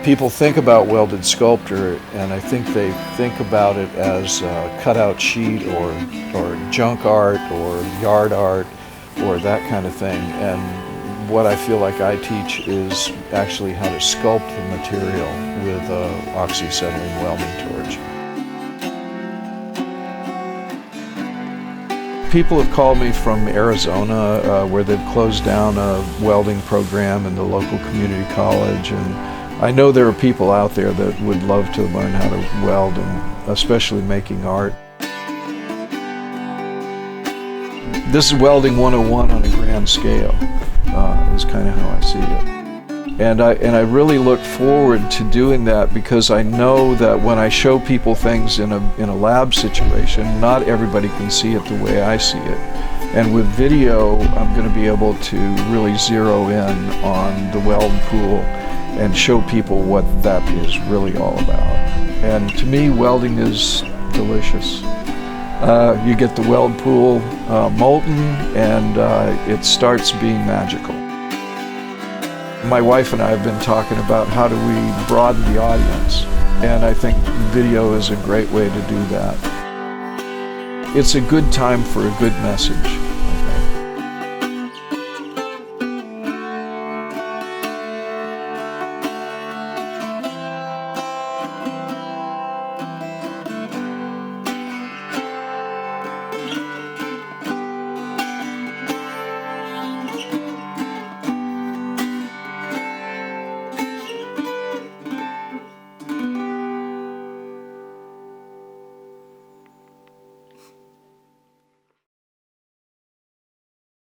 People think about welded sculptor, and I think they think about it as a cutout sheet or junk art or yard art or that kind of thing. And what I feel like I teach is actually how to sculpt the material with an oxyacetylene welding torch. People have called me from Arizona where they've closed down a welding program in the local community college, and I know there are people out there that would love to learn how to weld, and especially making art. This is welding 101 on a grand scale, is kind of how I see it. And I really look forward to doing that because I know that when I show people things in a lab situation, not everybody can see it the way I see it. And with video, I'm going to be able to really zero in on the weld pool and show people what that is really all about. And to me, welding is delicious. You get the weld pool molten, and it starts being magical. My wife and I have been talking about how do we broaden the audience, and I think video is a great way to do that. It's a good time for a good message.